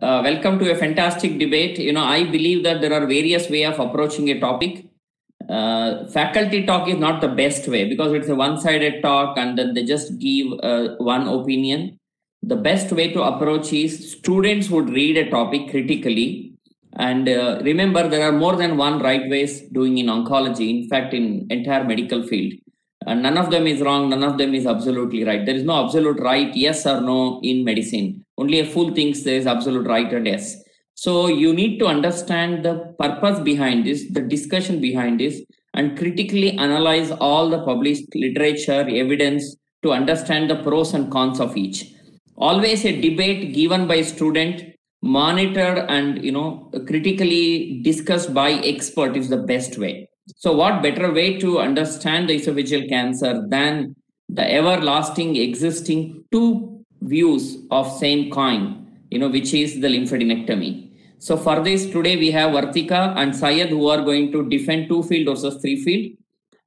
Welcome to a fantastic debate. I believe that there are various ways of approaching a topic. Faculty talk is not the best way because it's a one-sided talk and then they just give one opinion. The best way to approach is students would read a topic critically. And remember, there are more than one right ways doing in oncology, in fact, in entire medical field. And none of them is wrong, none of them is absolutely right. There is no absolute right, yes or no in medicine. Only a fool thinks there is absolute right and yes. So you need to understand the purpose behind this, the discussion behind this, and critically analyze all the published literature, evidence to understand the pros and cons of each. Always a debate given by student, monitored and critically discussed by expert is the best way. So what better way to understand the esophageal cancer than the everlasting existing two views of same coin, which is the lymphadenectomy. So for this, today we have Vartika and Syed who are going to defend 2-field versus 3-field,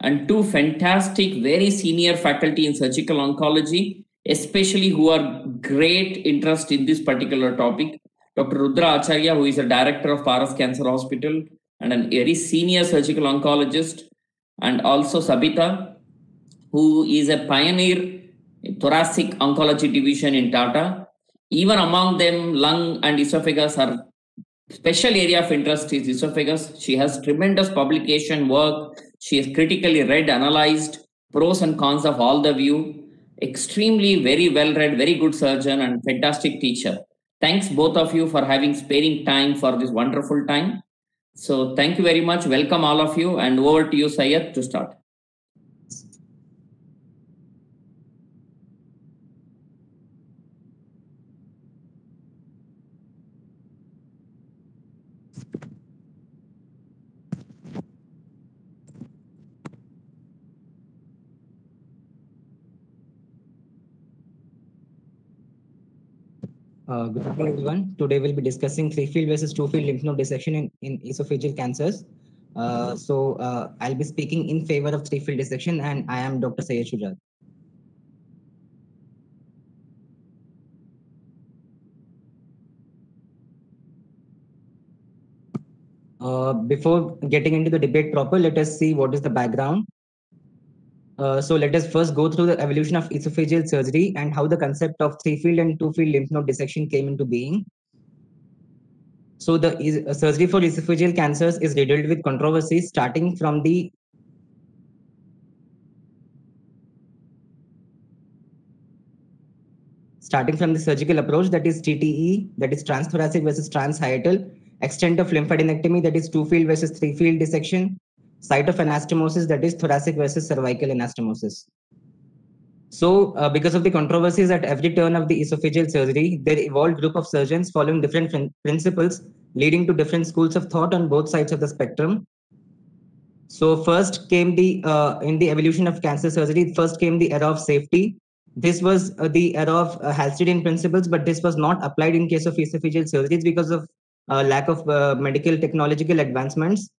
and two fantastic, very senior faculty in surgical oncology, especially who are great interest in this particular topic. Dr. Rudra Acharya, who is a director of Paras Cancer Hospital and a very senior surgical oncologist, and also Sabita, who is a pioneer thoracic oncology division in Tata. Even among them, lung and esophagus are special area of interest is esophagus. She has tremendous publication work. She has critically read, analyzed pros and cons of all the view. Extremely very well read, very good surgeon and fantastic teacher. Thanks both of you for having sparing time for this wonderful time. So thank you very much. Welcome all of you, and over to you, Syed, to start. Good afternoon, everyone. Today we'll be discussing 3-field versus 2-field lymph node dissection in esophageal cancers. I'll be speaking in favor of 3-field dissection, and I am Dr. Syed Shujat. Before getting into the debate proper, let us see what is the background. So let us first go through the evolution of esophageal surgery and how the concept of 3-field and 2-field lymph node dissection came into being. So the surgery for esophageal cancers is riddled with controversies starting from the surgical approach, that is TTE, that is transthoracic versus transhiatal, extent of lymphadenectomy, that is 2-field versus 3-field dissection, site of anastomosis, that is thoracic versus cervical anastomosis. So because of the controversies at every turn of the esophageal surgery, there evolved group of surgeons following different principles, leading to different schools of thought on both sides of the spectrum. So first came in the evolution of cancer surgery, first came the era of safety. This was the era of Halsteadian principles, but this was not applied in case of esophageal surgeries because of lack of medical technological advancements.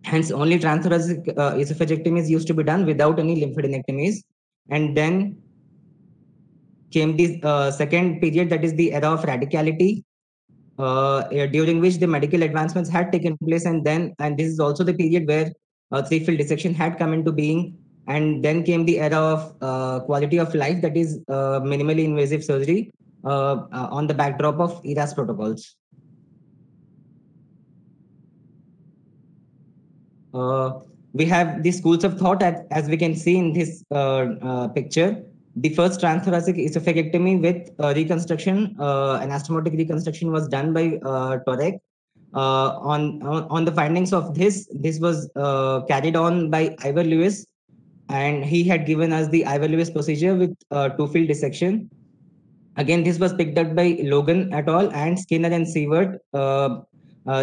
Hence, only transthoracic esophagectomies used to be done without any lymphadenectomies. And then came the second period, that is the era of radicality, during which the medical advancements had taken place, and this is also the period where 3-field dissection had come into being. And then came the era of quality of life, that is minimally invasive surgery on the backdrop of ERAS protocols. We have the schools of thought as we can see in this picture. The first transthoracic esophagectomy with reconstruction, anastomotic reconstruction, was done by Torek. On the findings of this was carried on by Ivor Lewis, and he had given us the Ivor Lewis procedure with 2-field dissection. Again, this was picked up by Logan et al. And Skinner and Sievert.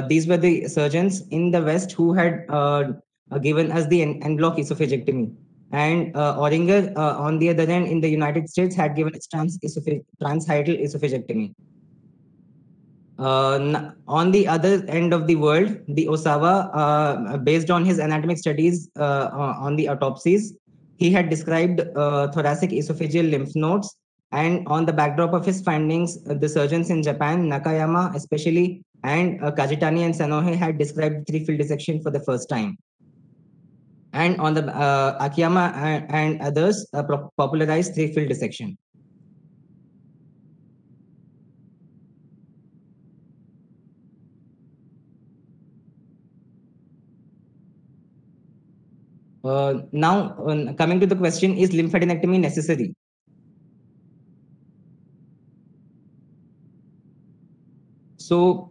These were the surgeons in the West who had given us the en bloc esophagectomy. And Oringer, on the other hand, in the United States, had given us transhiatal esophagectomy. On the other end of the world, the Osawa, based on his anatomic studies on the autopsies, he had described thoracic esophageal lymph nodes And on the backdrop of his findings, the surgeons in Japan, Nakayama especially, and Kajitani and Sanohe had described three-field dissection for the first time. And on the Akiyama and others popularized three-field dissection. Now, coming to the question, is lymphadenectomy necessary? So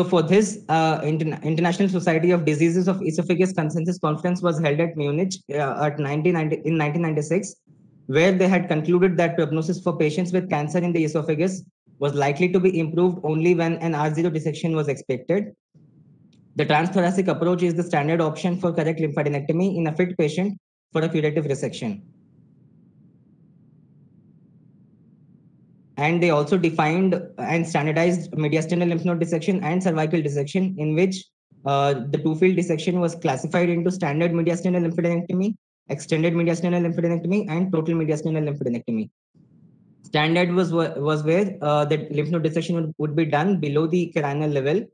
for this, International Society of Diseases of Esophagus Consensus Conference was held at Munich in 1996, where they had concluded that prognosis for patients with cancer in the esophagus was likely to be improved only when an R0 dissection was expected. The transthoracic approach is the standard option for correct lymphadenectomy in a fit patient for a curative resection. And they also defined and standardized mediastinal lymph node dissection and cervical dissection, in which the two-field dissection was classified into standard mediastinal lymphadenectomy, extended mediastinal lymphadenectomy, and total mediastinal lymphadenectomy. Standard was where the lymph node dissection would be done below the cranial level.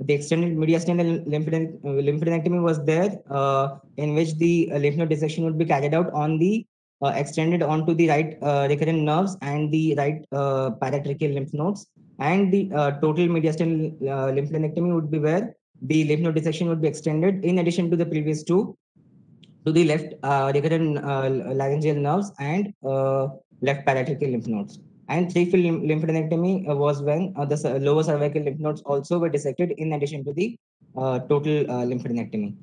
The extended mediastinal lymphadenectomy was there, in which the lymph node dissection would be carried out on the extended onto the right recurrent nerves and the right paratracheal lymph nodes. And the total mediastinal lymphadenectomy would be where the lymph node dissection would be extended in addition to the previous two to the left recurrent laryngeal nerves and left paratracheal lymph nodes. And three-field lymphadenectomy was when the lower cervical lymph nodes also were dissected in addition to the total lymphadenectomy.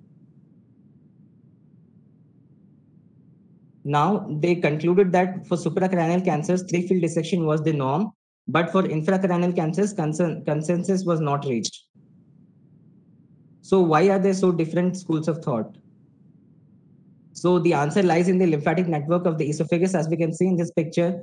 Now, they concluded that for supracranial cancers, three-field dissection was the norm, but for infracranial cancers, consensus was not reached. So why are there so different schools of thought? So the answer lies in the lymphatic network of the esophagus. As we can see in this picture,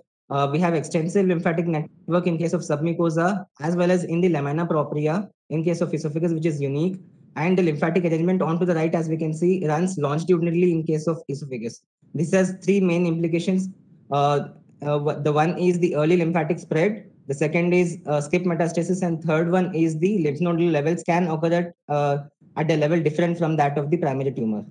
we have extensive lymphatic network in case of submucosa, as well as in the lamina propria in case of esophagus, which is unique. And the lymphatic arrangement onto the right, as we can see, runs longitudinally in case of esophagus. This has three main implications. The one is the early lymphatic spread. The second is skip metastasis, and third one is the lymph nodal levels can occur at a level different from that of the primary tumor.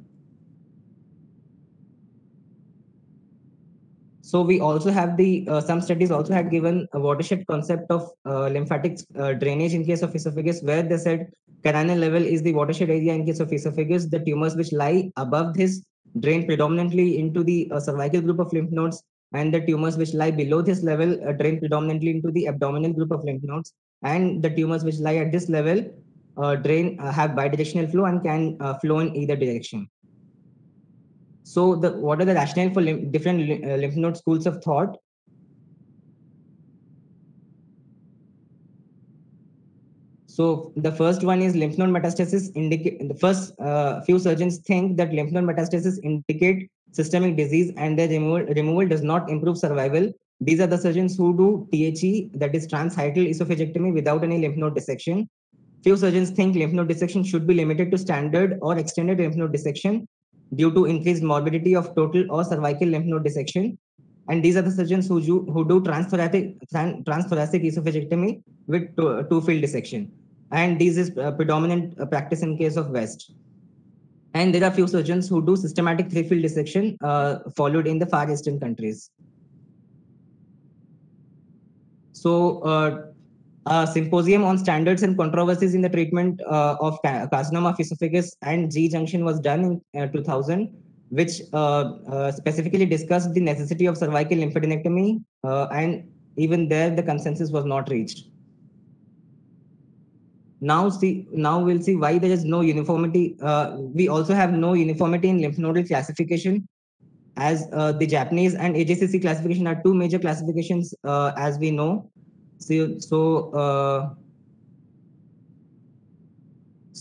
So we also have the some studies also had given a watershed concept of lymphatic drainage in case of esophagus, where they said cranial level is the watershed area in case of esophagus. The tumors which lie above this drain predominantly into the cervical group of lymph nodes, and the tumors which lie below this level drain predominantly into the abdominal group of lymph nodes, and the tumors which lie at this level drain have bidirectional flow and can flow in either direction. So what are the rationale for different lymph node schools of thought? So the first one is lymph node metastasis indicate. The first few surgeons think that lymph node metastasis indicate systemic disease, and their removal does not improve survival. These are the surgeons who do THE, that is transhiatal esophagectomy, without any lymph node dissection. Few surgeons think lymph node dissection should be limited to standard or extended lymph node dissection due to increased morbidity of total or cervical lymph node dissection. And these are the surgeons who do transthoracic esophagectomy with two-field dissection. And this is predominant practice in case of West. And there are few surgeons who do systematic three-field dissection followed in the Far Eastern countries. So a symposium on standards and controversies in the treatment of carcinoma of esophagus and G junction was done in 2000, which specifically discussed the necessity of cervical lymphadenectomy, and even there the consensus was not reached. Now we'll see why there is no uniformity. We also have no uniformity in lymph nodal classification, as the Japanese and AJCC classification are two major classifications, as we know. So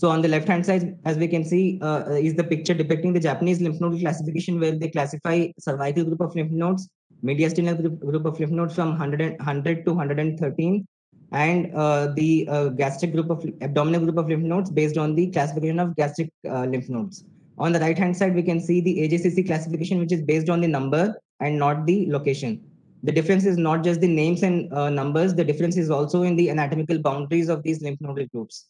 on the left-hand side, as we can see, is the picture depicting the Japanese lymph node classification, where they classify cervical group of lymph nodes, mediastinal group of lymph nodes from 100 to 113, and the gastric group of abdominal group of lymph nodes based on the classification of gastric lymph nodes. On the right-hand side, we can see the AJCC classification, which is based on the number and not the location. The difference is not just the names and numbers, the difference is also in the anatomical boundaries of these lymph nodal groups.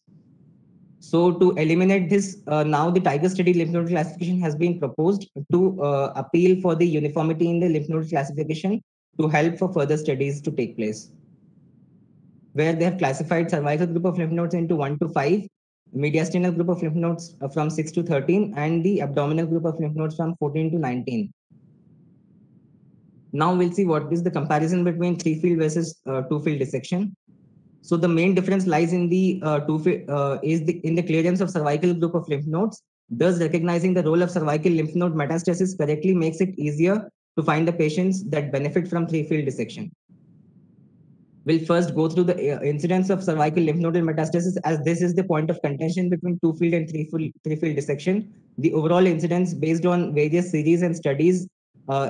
So to eliminate this, now the Tiger study lymph node classification has been proposed to appeal for the uniformity in the lymph node classification to help for further studies to take place, where they have classified cervical group of lymph nodes into 1 to 5, mediastinal group of lymph nodes from 6 to 13, and the abdominal group of lymph nodes from 14 to 19. Now we'll see what is the comparison between 3-field versus 2-field dissection. So the main difference lies in the in the clearance of cervical group of lymph nodes. Thus, recognizing the role of cervical lymph node metastasis correctly makes it easier to find the patients that benefit from 3-field dissection. We'll first go through the incidence of cervical lymph nodal metastasis, as this is the point of contention between 2-field and 3-field dissection. The overall incidence based on various series and studies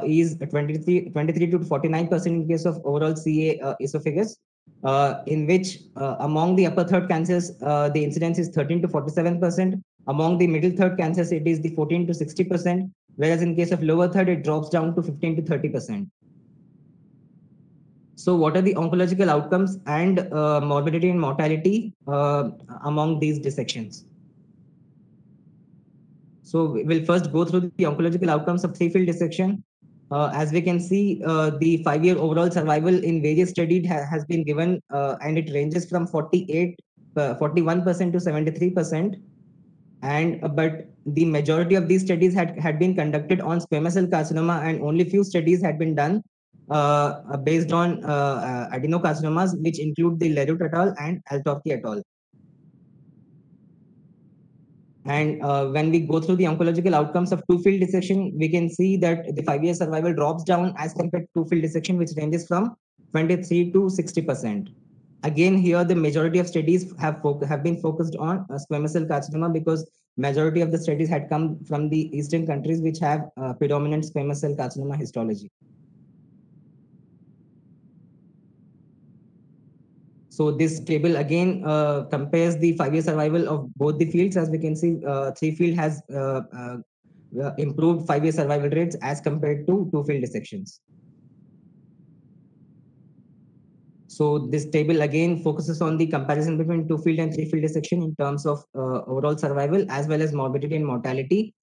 is 23 to 49% in case of overall CA esophagus, in which among the upper third cancers, the incidence is 13 to 47%. Among the middle third cancers, it is the 14 to 60%, whereas in case of lower third, it drops down to 15 to 30%. So what are the oncological outcomes and morbidity and mortality among these dissections? So we'll first go through the oncological outcomes of 3-field dissection. As we can see, the 5-year overall survival in various studies has been given, and it ranges from 41% to 73%. And but the majority of these studies had been conducted on squamous cell carcinoma, and only few studies had been done based on adenocarcinomas, which include the Lerut et al. And Altorki et al. And when we go through the oncological outcomes of 2-field dissection, we can see that the 5-year survival drops down as compared to 2-field dissection, which ranges from 23 to 60%. Again, here the majority of studies have been focused on squamous cell carcinoma, because majority of the studies had come from the eastern countries which have predominant squamous cell carcinoma histology. So this table again compares the 5-year survival of both the fields. As we can see, 3-field has improved 5-year survival rates as compared to 2-field dissections. So this table again focuses on the comparison between 2-field and 3-field dissection in terms of overall survival as well as morbidity and mortality.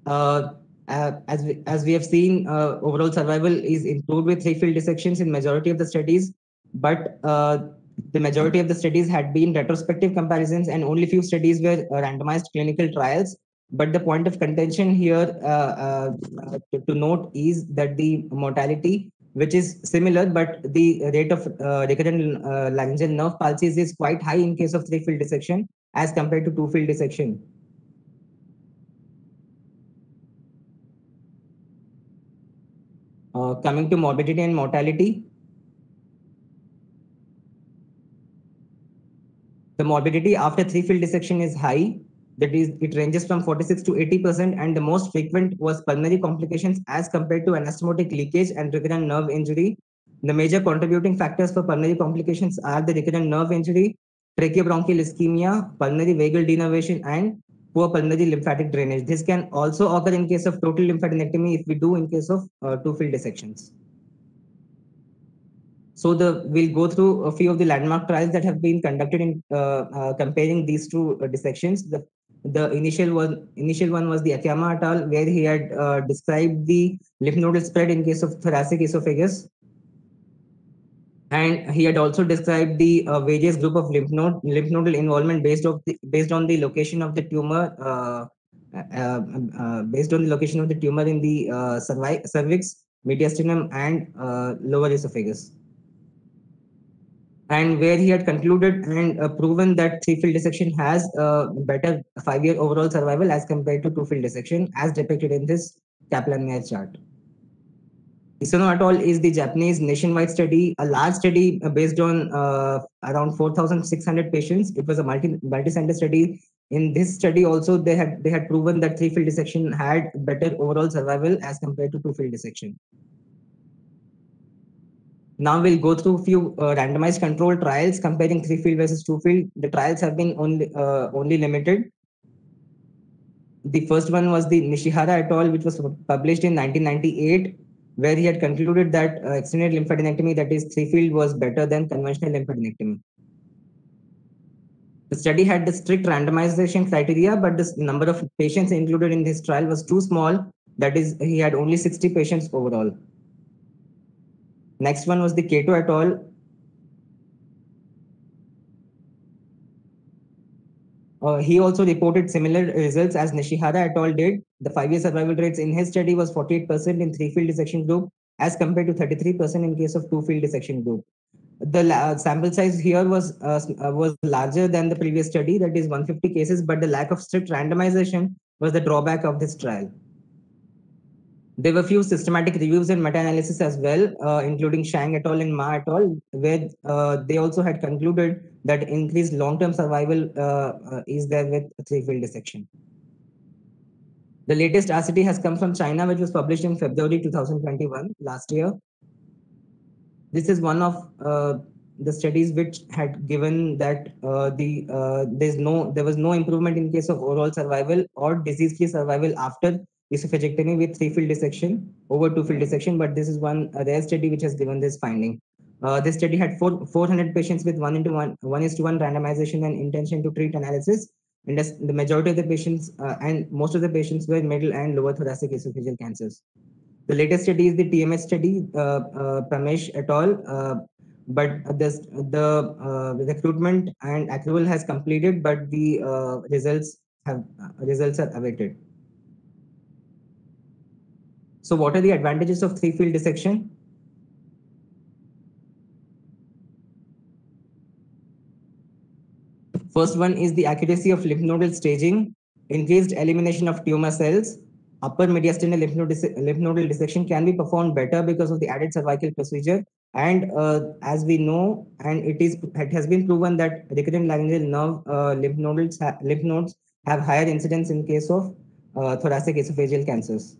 As we have seen, overall survival is improved with 3-field dissections in majority of the studies, but the majority of the studies had been retrospective comparisons, and only few studies were randomized clinical trials. But the point of contention here to note is that the mortality, which is similar, but the rate of recurrent laryngeal nerve palsies is quite high in case of 3-field dissection as compared to 2-field dissection. Coming to morbidity and mortality, the morbidity after 3-field dissection is high. That is, it ranges from 46 to 80%, and the most frequent was pulmonary complications as compared to anastomotic leakage and recurrent nerve injury. The major contributing factors for pulmonary complications are the recurrent nerve injury, tracheobronchial ischemia, pulmonary vagal denervation, and poor pulmonary lymphatic drainage. This can also occur in case of total lymphadenectomy if we do in case of 2-field dissections. So we'll go through a few of the landmark trials that have been conducted in comparing these two dissections. The initial one was the Akiyama et al., where he had described the lymph nodal spread in case of thoracic esophagus, and he had also described the various group of lymph nodal involvement based on the location of the tumor. Based on the location of the tumor in the cervix, mediastinum, and lower esophagus, and where he had concluded and proven that 3-field dissection has better 5-year overall survival as compared to 2-field dissection, as depicted in this Kaplan-Meier chart. Isono et al. Is the Japanese nationwide study, a large study based on around 4,600 patients. It was a multi-center study. In this study also, they had proven that 3-field dissection had better overall survival as compared to 2-field dissection. Now we'll go through a few randomized controlled trials comparing 3-field versus 2-field. The trials have been only limited. The first one was the Nishihara et al., which was published in 1998, where he had concluded that extended lymphadenectomy, that is three-field, was better than conventional lymphadenectomy. The study had the strict randomization criteria, but the number of patients included in this trial was too small. That is, he had only 60 patients overall. Next one was the Kato et al. He also reported similar results as Nishihara et al. Did. The 5-year survival rates in his study was 48% in three-field dissection group as compared to 33% in case of two-field dissection group. The sample size here was larger than the previous study, that is 150 cases, but the lack of strict randomization was the drawback of this trial. There were few systematic reviews and meta-analysis as well, including Shang et al. And Ma et al., where they also had concluded that increased long-term survival is there with three-field dissection. The latest RCT has come from China, which was published in February 2021, last year. This is one of the studies which had given that there was no improvement in case of overall survival or disease-free survival after esophagectomy with three-field dissection over two-field dissection, but this is one rare study which has given this finding. This study had 400 patients with 1:1 randomization and intention to treat analysis, and the majority of the patients and most of the patients were middle and lower thoracic esophageal cancers. The latest study is the TMS study, Pramesh et al. But the recruitment and accrual has completed, but the results are awaited. So, what are the advantages of three-field dissection? First one is the accuracy of lymph nodal staging, increased elimination of tumor cells. Upper mediastinal lymph nodal dissection can be performed better because of the added cervical procedure. And as we know, and it has been proven that recurrent laryngeal nerve lymph nodes have higher incidence in case of thoracic esophageal cancers.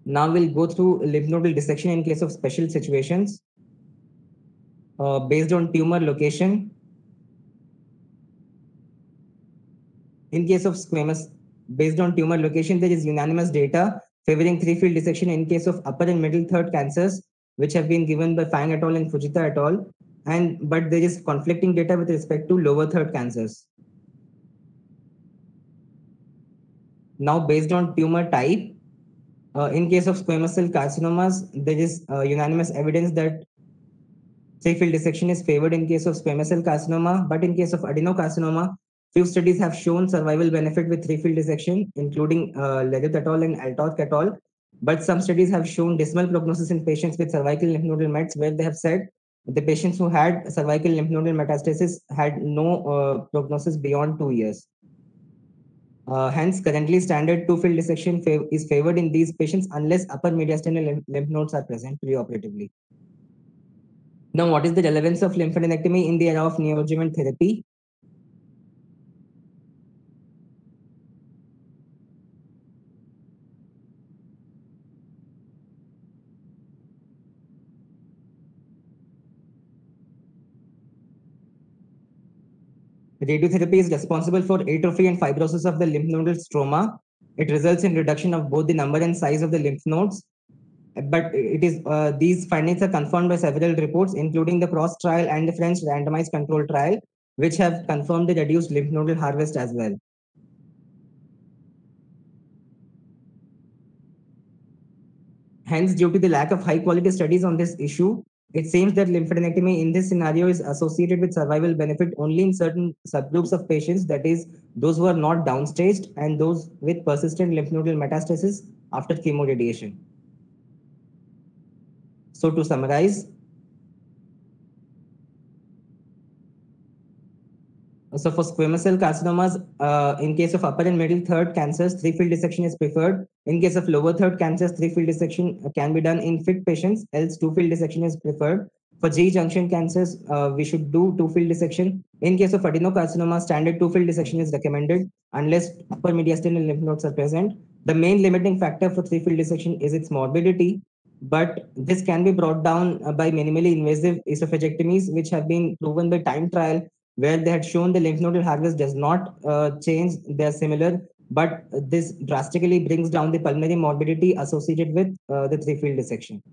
Now we'll go through lymph nodal dissection in case of special situations. Based on tumor location, in case of squamous, based on tumor location, there is unanimous data favoring three-field dissection in case of upper and middle third cancers, which have been given by Fang et al. And Fujita et al. But there is conflicting data with respect to lower third cancers. Now, based on tumor type, in case of squamous cell carcinomas, there is unanimous evidence that three-field dissection is favored in case of squamous cell carcinoma, but in case of adenocarcinoma, few studies have shown survival benefit with three-field dissection, including Leduc et al. And Altork et al. But some studies have shown dismal prognosis in patients with cervical lymph nodal mets, where they have said the patients who had cervical lymph nodal metastasis had no prognosis beyond 2 years. Hence, currently standard two-field dissection is favored in these patients unless upper mediastinal lymph nodes are present preoperatively. Now, what is the relevance of lymphadenectomy in the era of neoadjuvant therapy? Radiotherapy is responsible for atrophy and fibrosis of the lymph nodal stroma. It results in reduction of both the number and size of the lymph nodes. But these findings are confirmed by several reports, including the CROSS trial and the French randomized control trial, which have confirmed the reduced lymph nodal harvest as well. Hence, due to the lack of high quality studies on this issue, it seems that lymphadenectomy in this scenario is associated with survival benefit only in certain subgroups of patients, that is, those who are not downstaged and those with persistent lymph nodal metastasis after chemoradiation. So, to summarize, so for squamous cell carcinomas, in case of upper and middle third cancers, three-field dissection is preferred. In case of lower third cancers, three-field dissection can be done in fit patients, else two-field dissection is preferred. For G-junction cancers, we should do two-field dissection. In case of adenocarcinoma, standard two-field dissection is recommended unless upper mediastinal lymph nodes are present. The main limiting factor for three-field dissection is its morbidity, but this can be brought down by minimally invasive esophagectomies, which have been proven by time trial, where they had shown the lymph nodal harvest does not change. They are similar but this drastically brings down the pulmonary morbidity associated with the three-field dissection.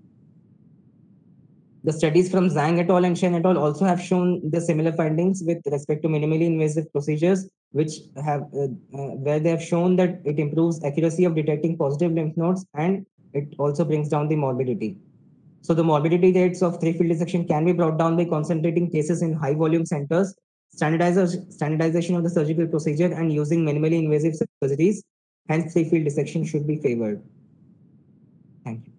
The studies from Zhang et al. And Shen et al. Also have shown the similar findings with respect to minimally invasive procedures, which have where they have shown that it improves accuracy of detecting positive lymph nodes and it also brings down the morbidity. So the morbidity rates of three-field dissection can be brought down by concentrating cases in high-volume centers, standardization of the surgical procedure, and using minimally invasive surgeries. Hence, three-field dissection should be favored. Thank you.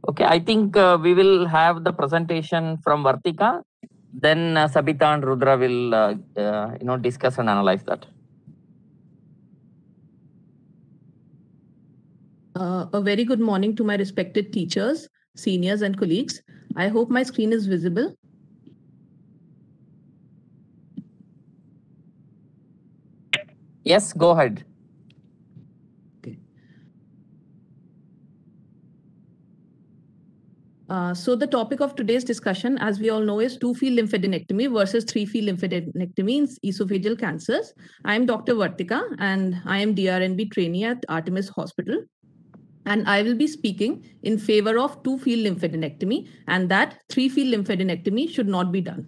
Okay, I think we will have the presentation from Vartika. Then Sabita and Rudra will discuss and analyze that. A very good morning to my respected teachers, seniors, and colleagues. I hope my screen is visible. Yes, go ahead. Okay. So the topic of today's discussion, as we all know, is two-field lymphadenectomy versus three-field lymphadenectomy in esophageal cancers. I am Dr. Vartika, and I am DRNB trainee at Artemis Hospital. And I will be speaking in favor of two-field lymphadenectomy and that three-field lymphadenectomy should not be done.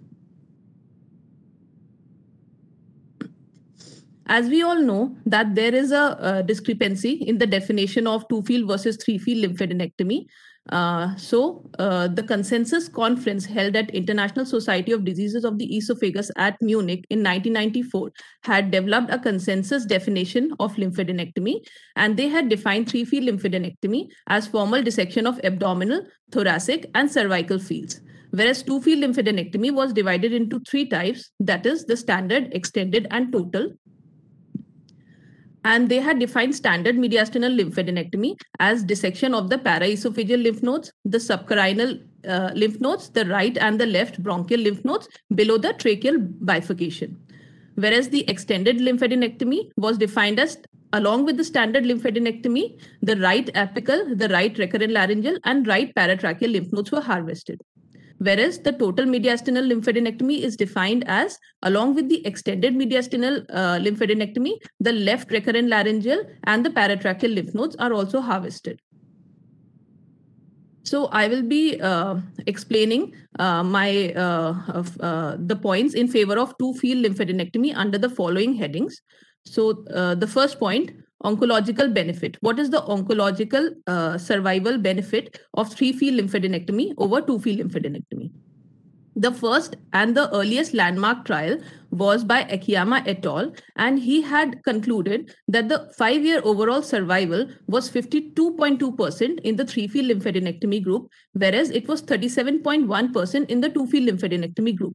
As we all know that there is a discrepancy in the definition of two-field versus three-field lymphadenectomy. The consensus conference held at International Society of Diseases of the Esophagus at Munich in 1994 had developed a consensus definition of lymphadenectomy, and they had defined three-field lymphadenectomy as formal dissection of abdominal, thoracic, and cervical fields. Whereas two-field lymphadenectomy was divided into three types, that is the standard, extended, and total. And they had defined standard mediastinal lymphadenectomy as dissection of the paraesophageal lymph nodes, the subcarinal lymph nodes, the right and the left bronchial lymph nodes below the tracheal bifurcation. Whereas the extended lymphadenectomy was defined as, along with the standard lymphadenectomy, the right apical, the right recurrent laryngeal, and right paratracheal lymph nodes were harvested. Whereas the total mediastinal lymphadenectomy is defined as, along with the extended mediastinal lymphadenectomy, the left recurrent laryngeal and the paratracheal lymph nodes are also harvested. So I will be explaining the points in favor of two-field lymphadenectomy under the following headings. So the first point, oncological benefit. What is the oncological survival benefit of three-field lymphadenectomy over two-field lymphadenectomy? The first and the earliest landmark trial was by Akiyama et al. And he had concluded that the 5-year overall survival was 52.2% in the three-field lymphadenectomy group, whereas it was 37.1% in the two-field lymphadenectomy group.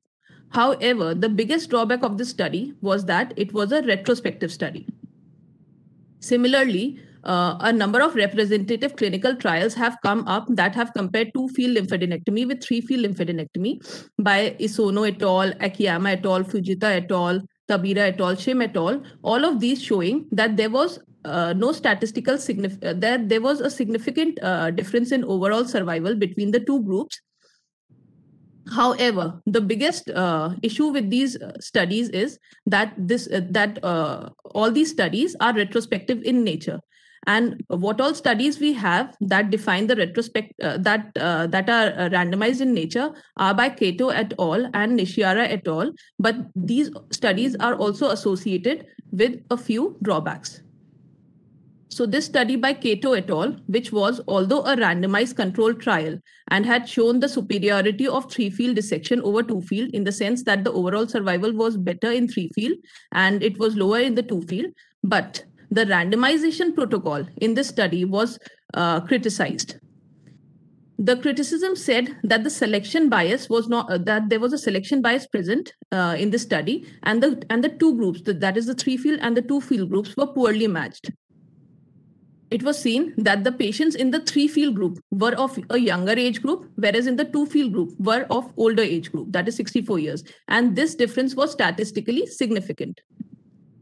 However, the biggest drawback of this study was that it was a retrospective study. Similarly, a number of representative clinical trials have come up that have compared two-field lymphadenectomy with three-field lymphadenectomy by Isono et al., Akiyama et al., Fujita et al., Tabira et al., Shim et al., all of these showing that there was no statistical that there was a significant difference in overall survival between the two groups. However, the biggest issue with these studies is that all these studies are retrospective in nature, and what all studies we have that define the that are randomized in nature are by Kato et al. And Nishihara et al. But these studies are also associated with a few drawbacks. So this study by Kato et al., which was although a randomized controlled trial and had shown the superiority of three-field dissection over two-field in the sense that the overall survival was better in three-field and it was lower in the two-field, but the randomization protocol in this study was criticized. The criticism said that the selection bias was not that there was a selection bias present in this study, and the two groups, that is the three-field and the two-field groups, were poorly matched. It was seen that the patients in the three-field group were of a younger age group, whereas in the two-field group were of older age group, that is 64 years. And this difference was statistically significant.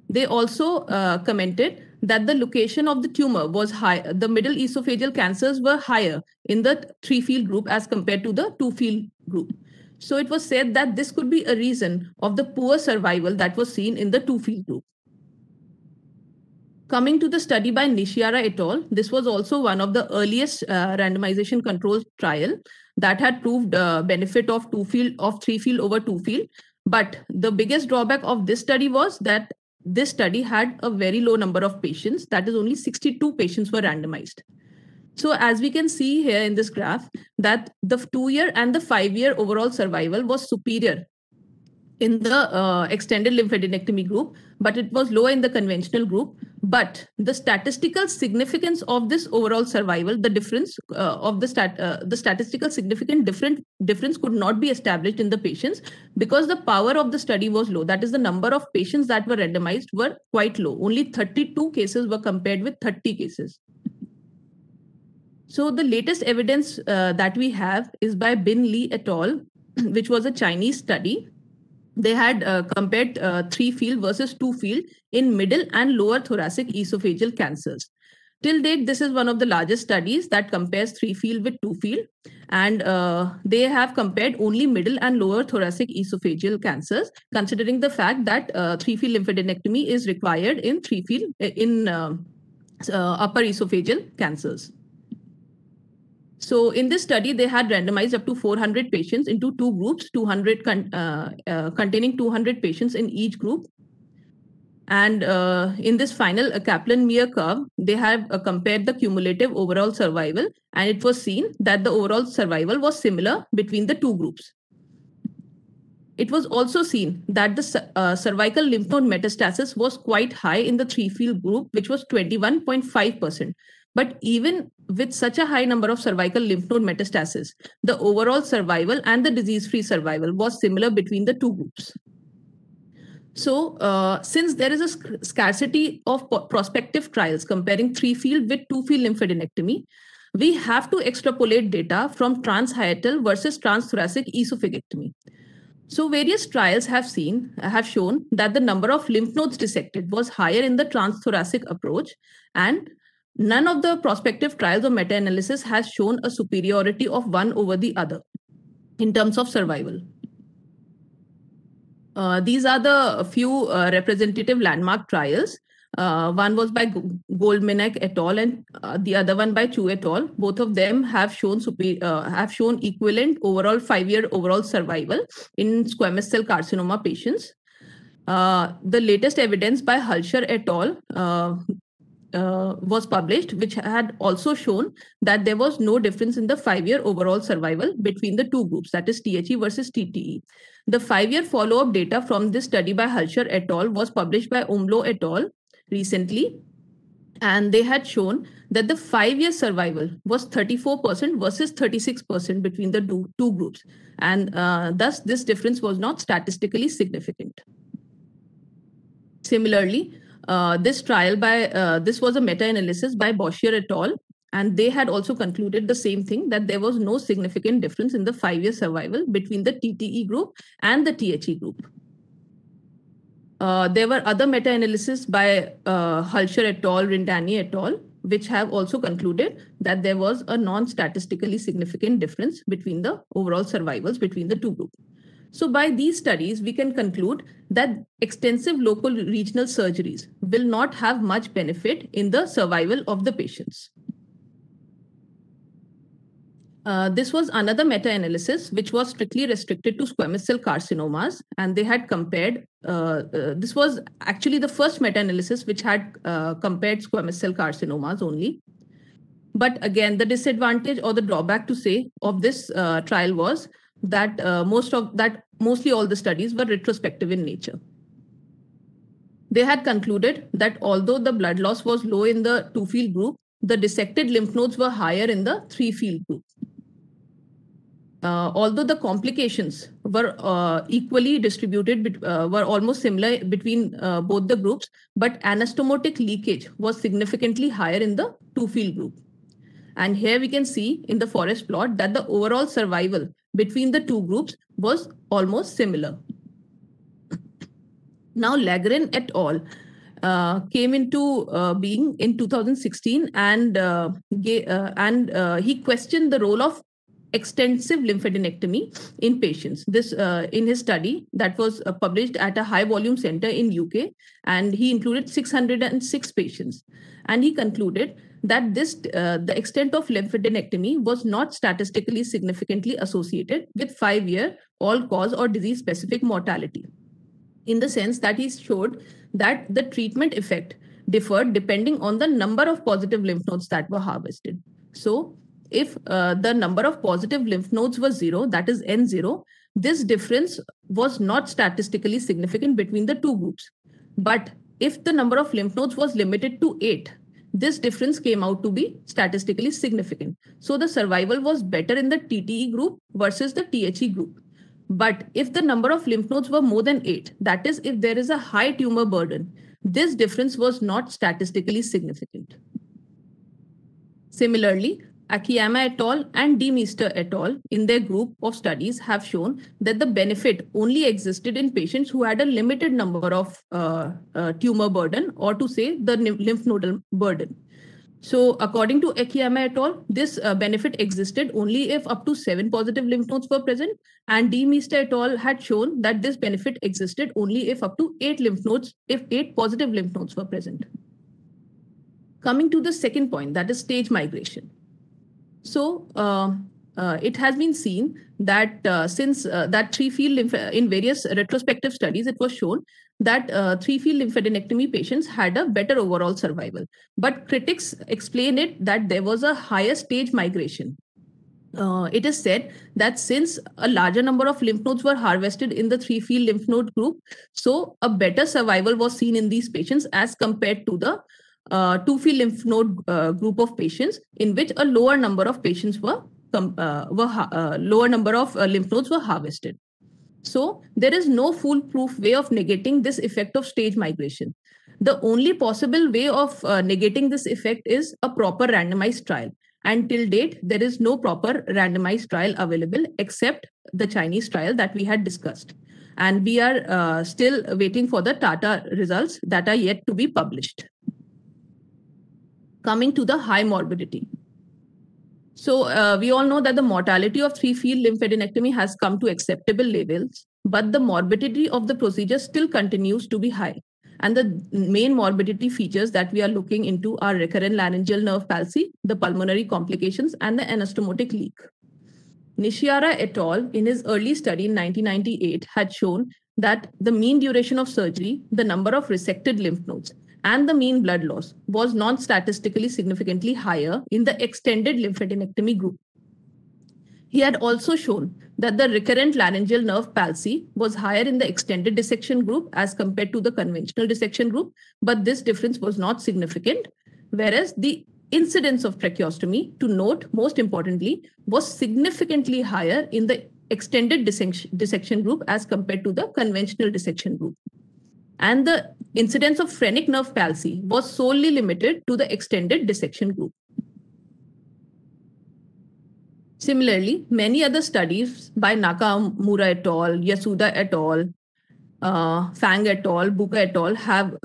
They also commented that the location of the tumor was high. The middle esophageal cancers were higher in the 3-field group as compared to the 2-field group. So it was said that this could be a reason of the poor survival that was seen in the 2-field group. Coming to the study by Nishiara et al., this was also one of the earliest randomization controlled trial that had proved benefit of 3-field over 2-field. But the biggest drawback of this study was that this study had a very low number of patients. That is, only 62 patients were randomized. So as we can see here in this graph, that the 2-year and the 5-year overall survival was superior in the extended lymphadenectomy group, but it was low in the conventional group. But the statistical significance of this overall survival, the difference of the statistical significant difference could not be established in the patients because the power of the study was low. That is, the number of patients that were randomized were quite low. Only 32 cases were compared with 30 cases. So the latest evidence that we have is by Bin Li et al., which was a Chinese study. They had compared 3-field versus 2-field in middle and lower thoracic esophageal cancers. Till date, this is one of the largest studies that compares 3-field with 2-field. And they have compared only middle and lower thoracic esophageal cancers, considering the fact that 3-field lymphadenectomy is required in 3-field in upper esophageal cancers. So in this study, they had randomized up to 400 patients into 2 groups, containing 200 patients in each group. And in this final Kaplan-Meier curve, they have compared the cumulative overall survival, and it was seen that the overall survival was similar between the 2 groups. It was also seen that the cervical lymph node metastasis was quite high in the 3-field group, which was 21.5%. But even with such a high number of cervical lymph node metastasis, the overall survival and the disease-free survival was similar between the 2 groups. So since there is a scarcity of prospective trials comparing 3-field with 2-field lymphadenectomy, we have to extrapolate data from transhiatal versus transthoracic esophagectomy. So various trials have shown that the number of lymph nodes dissected was higher in the transthoracic approach, and none of the prospective trials or meta-analysis has shown a superiority of one over the other in terms of survival. These are the few representative landmark trials. One was by Goldmanek et al. And the other one by Chu et al. Both of them have shown equivalent overall 5-year overall survival in squamous cell carcinoma patients. The latest evidence by Hulsher et al. Was published, which had also shown that there was no difference in the 5-year overall survival between the 2 groups, that is THE versus TTE. The 5-year follow-up data from this study by Hulsher et al. Was published by Umlo et al. Recently, and they had shown that the 5-year survival was 34% versus 36% between the two groups, and thus this difference was not statistically significant. Similarly, this was a meta-analysis by Boschier et al., and they had also concluded the same thing, that there was no significant difference in the 5-year survival between the TTE group and the THE group. There were other meta-analyses by Hulsher et al., Rindani et al., which have also concluded that there was a non-statistically significant difference between the overall survivals between the 2 groups. So by these studies, we can conclude that extensive local regional surgeries will not have much benefit in the survival of the patients. This was another meta-analysis which was strictly restricted to squamous cell carcinomas, and they had compared, this was actually the first meta-analysis which had compared squamous cell carcinomas only. But again, the disadvantage or the drawback to say of this trial was that mostly all the studies were retrospective in nature. They had concluded that although the blood loss was low in the 2-field group, the dissected lymph nodes were higher in the 3-field group. Although the complications were equally distributed, were almost similar between both the groups, but anastomotic leakage was significantly higher in the 2-field group. And here we can see in the forest plot that the overall survival between the 2 groups was almost similar. Now, Lagren et al. came into being in 2016, and he questioned the role of extensive lymphadenectomy in patients. This in his study that was published at a high volume center in UK, and he included 606 patients, and he concluded that the extent of lymphadenectomy was not statistically significantly associated with 5-year all-cause or disease-specific mortality, in the sense that he showed that the treatment effect differed depending on the number of positive lymph nodes that were harvested. So if the number of positive lymph nodes was 0, that is N0, this difference was not statistically significant between the two groups. But if the number of lymph nodes was limited to 8, this difference came out to be statistically significant. So the survival was better in the TTE group versus the THE group. But if the number of lymph nodes were more than 8, that is, if there is a high tumor burden, this difference was not statistically significant. Similarly, Akiyama et al. And De Meester et al. In their group of studies have shown that the benefit only existed in patients who had a limited number of tumor burden, or to say the lymph nodal burden. So according to Akiyama et al., this benefit existed only if up to 7 positive lymph nodes were present, and De Meester et al. Had shown that this benefit existed only if up to 8 positive lymph nodes were present. Coming to the second point, that is stage migration. So it has been seen that since that 3-field lymph in various retrospective studies, it was shown that 3-field lymphadenectomy patients had a better overall survival. But critics explain it that there was a higher stage migration. It is said that since a larger number of lymph nodes were harvested in the 3-field lymph node group, so a better survival was seen in these patients as compared to the 2-field lymph node group of patients, in which a lower number of patients lower number of lymph nodes were harvested. So there is no foolproof way of negating this effect of stage migration. The only possible way of negating this effect is a proper randomized trial. And till date, there is no proper randomized trial available except the Chinese trial that we had discussed. And we are still waiting for the Tata results that are yet to be published. Coming to the high morbidity. So we all know that the mortality of 3-field lymphadenectomy has come to acceptable levels, but the morbidity of the procedure still continues to be high. And the main morbidity features that we are looking into are recurrent laryngeal nerve palsy, the pulmonary complications, and the anastomotic leak. Nishihara et al. In his early study in 1998 had shown that the mean duration of surgery, the number of resected lymph nodes, and the mean blood loss was non-statistically significantly higher in the extended lymphadenectomy group. He had also shown that the recurrent laryngeal nerve palsy was higher in the extended dissection group as compared to the conventional dissection group, but this difference was not significant, whereas the incidence of tracheostomy, to note most importantly, was significantly higher in the extended dissection group as compared to the conventional dissection group. And the incidence of phrenic nerve palsy was solely limited to the extended dissection group. Similarly, many other studies by Nakamura et al., Yasuda et al., Fang et al., Buka et al. Have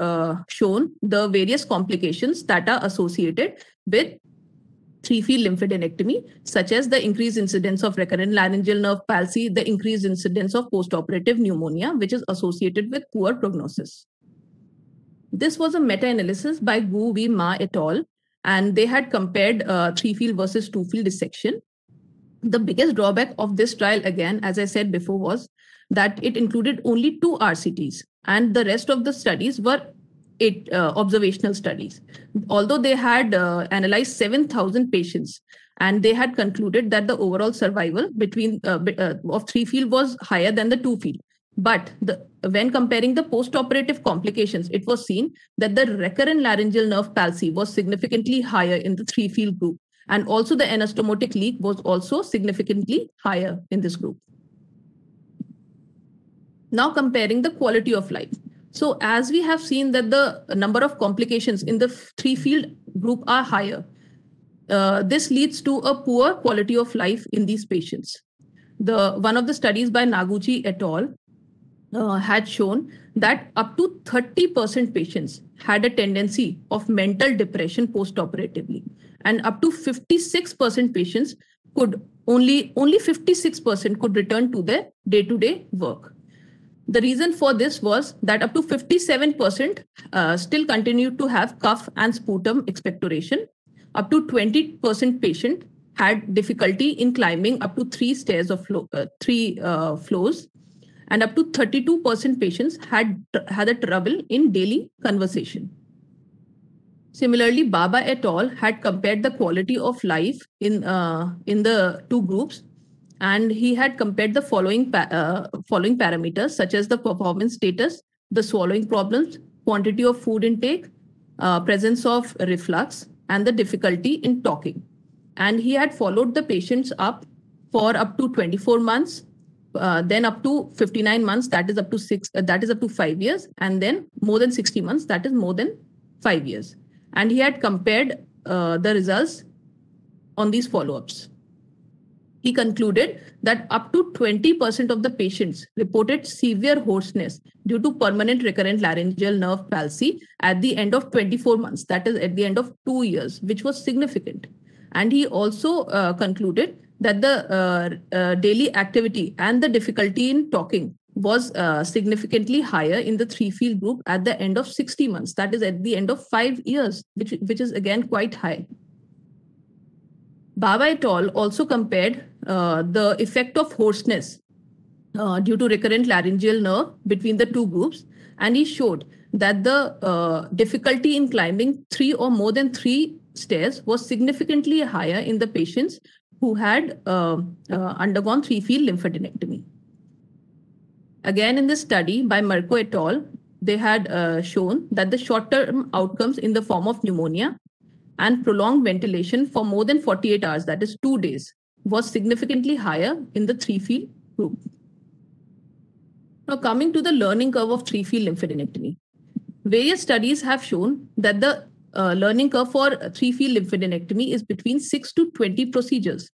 shown the various complications that are associated with 3-field lymphadenectomy, such as the increased incidence of recurrent laryngeal nerve palsy, the increased incidence of postoperative pneumonia, which is associated with poor prognosis. This was a meta-analysis by Gu V Ma et al., and they had compared 3-field versus 2-field dissection. The biggest drawback of this trial, again, as I said before, was that it included only 2 RCTs, and the rest of the studies were 8 observational studies. Although they had analyzed 7,000 patients, and they had concluded that the overall survival between of 3-field was higher than the 2-field. But when comparing the postoperative complications, it was seen that the recurrent laryngeal nerve palsy was significantly higher in the 3-field group. And also the anastomotic leak was also significantly higher in this group. Now comparing the quality of life. So as we have seen that the number of complications in the 3-field group are higher, this leads to a poor quality of life in these patients. One of the studies by Naguchi et al. had shown that up to 30% patients had a tendency of mental depression post-operatively, and up to 56% patients could only 56% could return to their day-to-day work. The reason for this was that up to 57% still continued to have cough and sputum expectoration. Up to 20% patient had difficulty in climbing up to 3 floors, and up to 32% patients had a trouble in daily conversation. Similarly, Baba et al. Had compared the quality of life in the two groups, and he had compared the following parameters, such as the performance status, the swallowing problems, quantity of food intake, presence of reflux, and the difficulty in talking. And he had followed the patients up for up to 24 months, then up to 59 months, that is up to 5 years, and then more than 60 months, that is more than 5 years. And he had compared the results on these follow-ups. He concluded that up to 20% of the patients reported severe hoarseness due to permanent recurrent laryngeal nerve palsy at the end of 24 months, that is at the end of 2 years, which was significant. And he also concluded that the daily activity and the difficulty in talking was significantly higher in the 3-field group at the end of 60 months, that is at the end of 5 years, which is again quite high. Baba et al. Also compared the effect of hoarseness due to recurrent laryngeal nerve between the two groups, and he showed that the difficulty in climbing 3 or more than 3 stairs was significantly higher in the patients who had undergone 3-field lymphadenectomy. Again, in this study by Marco et al., they had shown that the short-term outcomes in the form of pneumonia and prolonged ventilation for more than 48 hours, that is 2 days, was significantly higher in the 3-field group. Now, coming to the learning curve of 3-field lymphadenectomy. Various studies have shown that the learning curve for 3-field lymphadenectomy is between 6 to 20 procedures.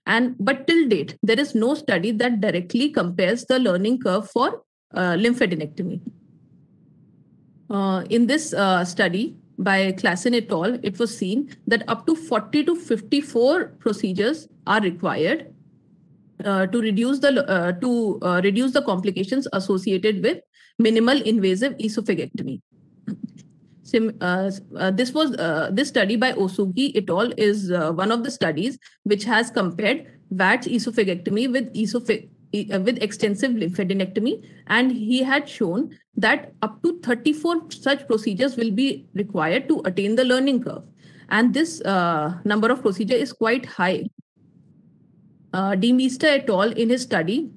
But till date, there is no study that directly compares the learning curve for lymphadenectomy. In this study by Klassen et al., it was seen that up to 40 to 54 procedures are required to reduce the complications associated with minimal invasive esophagectomy. This study by Osugi et al. Is one of the studies which has compared VATS esophagectomy with extensive lymphadenectomy, and he had shown that up to 34 such procedures will be required to attain the learning curve, and this number of procedures is quite high. Demeester et al. In his study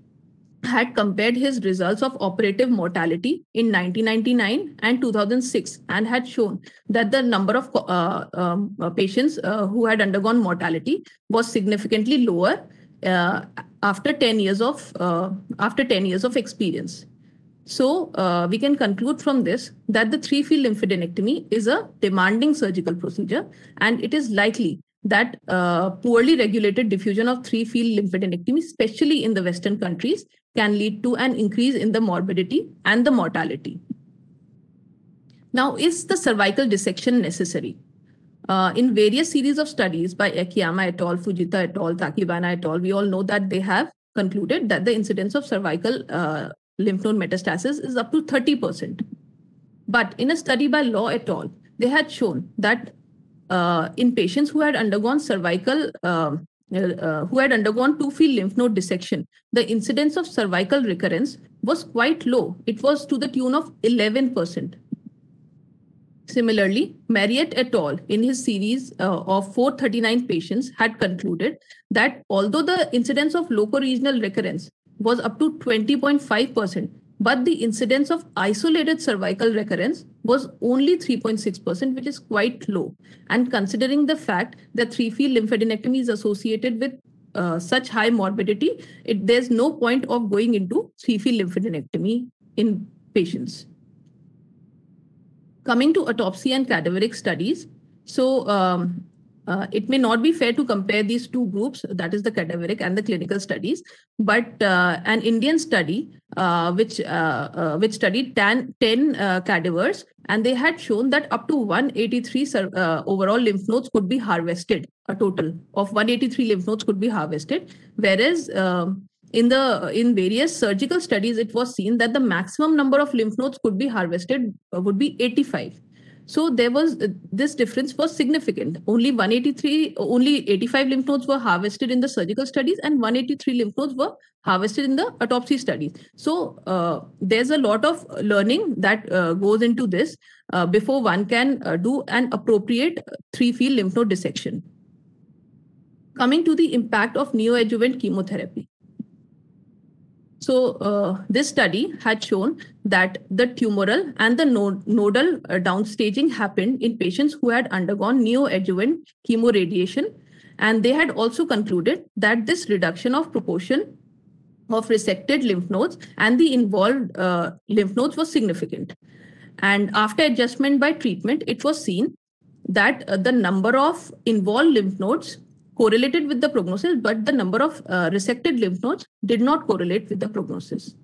had compared his results of operative mortality in 1999 and 2006, and had shown that the number of patients who had undergone mortality was significantly lower after 10 years of experience. So we can conclude from this that the 3-field lymphadenectomy is a demanding surgical procedure, and it is likely that poorly regulated diffusion of 3-field lymphadenectomy, especially in the Western countries, can lead to an increase in the morbidity and the mortality. Now, is the cervical dissection necessary? In various series of studies by Akiyama et al., Fujita et al., Takibana et al., we all know that they have concluded that the incidence of cervical lymph node metastasis is up to 30%. But in a study by Law et al., they had shown that in patients who had undergone who had undergone 2-field lymph node dissection, the incidence of cervical recurrence was quite low. It was to the tune of 11%. Similarly, Marriott et al. In his series of 439 patients had concluded that although the incidence of locoregional recurrence was up to 20.5%, but the incidence of isolated cervical recurrence was only 3.6%, which is quite low. And considering the fact that 3-field lymphadenectomy is associated with such high morbidity, there's no point of going into 3-field lymphadenectomy in patients. Coming to autopsy and cadaveric studies. So it may not be fair to compare these two groups, that is the cadaveric and the clinical studies, but an Indian study which studied 10 cadavers, and they had shown that up to 183 overall lymph nodes could be harvested. A total of 183 lymph nodes could be harvested, whereas in various surgical studies, it was seen that the maximum number of lymph nodes could be harvested would be 85. So there was this difference was significant. Only 85 lymph nodes were harvested in the surgical studies, and 183 lymph nodes were harvested in the autopsy studies. So there's a lot of learning that goes into this before one can do an appropriate 3-field lymph node dissection. Coming to the impact of neoadjuvant chemotherapy. So this study had shown that the tumoral and the nodal downstaging happened in patients who had undergone neoadjuvant chemoradiation, and they had also concluded that this reduction of proportion of resected lymph nodes and the involved lymph nodes was significant. And after adjustment by treatment, it was seen that the number of involved lymph nodes correlated with the prognosis, but the number of resected lymph nodes did not correlate with the prognosis.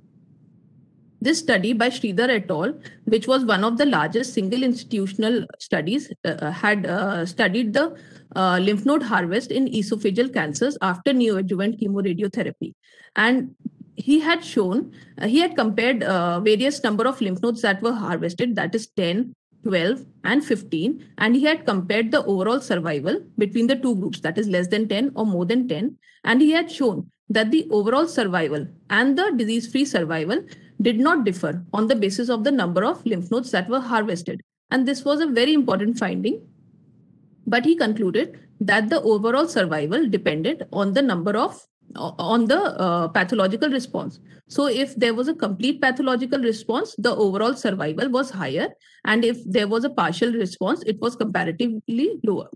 This study by Sridhar et al., which was one of the largest single institutional studies, had studied the lymph node harvest in esophageal cancers after neoadjuvant chemoradiotherapy. And he had shown, he had compared various number of lymph nodes that were harvested, that is 10, 12 and 15, and he had compared the overall survival between the two groups, that is less than 10 or more than 10, and he had shown that the overall survival and the disease-free survival did not differ on the basis of the number of lymph nodes that were harvested. And this was a very important finding, but he concluded that the overall survival depended on the number of pathological response. So if there was a complete pathological response, the overall survival was higher. And if there was a partial response, it was comparatively lower.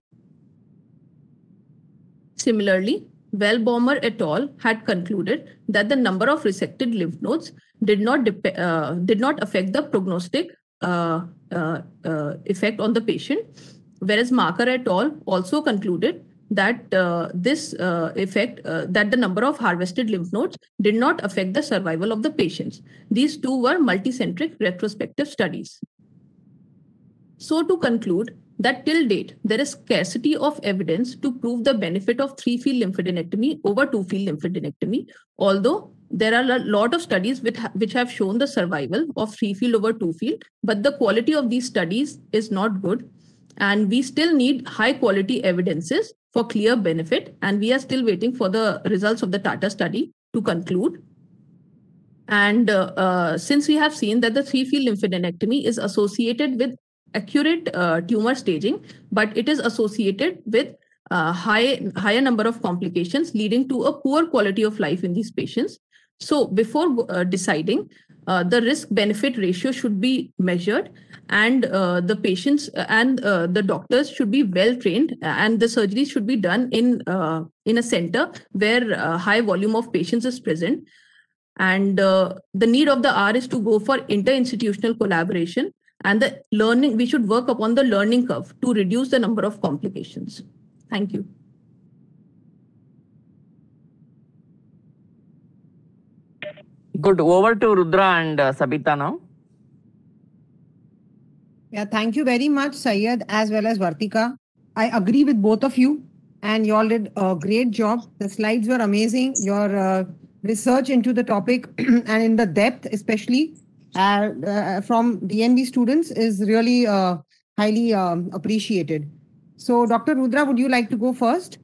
Similarly, Wellbaumer et al. Had concluded that the number of resected lymph nodes did not affect the prognostic effect on the patient, whereas Marker et al. Also concluded that this effect, that the number of harvested lymph nodes did not affect the survival of the patients. These two were multicentric retrospective studies. So to conclude, that till date, there is scarcity of evidence to prove the benefit of 3-field lymphadenectomy over 2-field lymphadenectomy, although there are a lot of studies which have shown the survival of 3-field over 2-field, but the quality of these studies is not good. And we still need high quality evidences for clear benefit. And we are still waiting for the results of the Tata study to conclude. And since we have seen that the 3-field lymphadenectomy is associated with accurate tumor staging, but it is associated with higher number of complications leading to a poor quality of life in these patients. So before deciding, the risk-benefit ratio should be measured, and the patients and the doctors should be well trained, and the surgery should be done in a center where high volume of patients is present. And the need of the hour is to go for inter-institutional collaboration, and the learning, we should work upon the learning curve to reduce the number of complications. Thank you. Good. Over to Rudra and Sabita now. Yeah, thank you very much, Syed, as well as Vartika. I agree with both of you, and you all did a great job. The slides were amazing. Your research into the topic and in the depth, especially from DMB students, is really highly appreciated. So, Dr. Rudra, would you like to go first?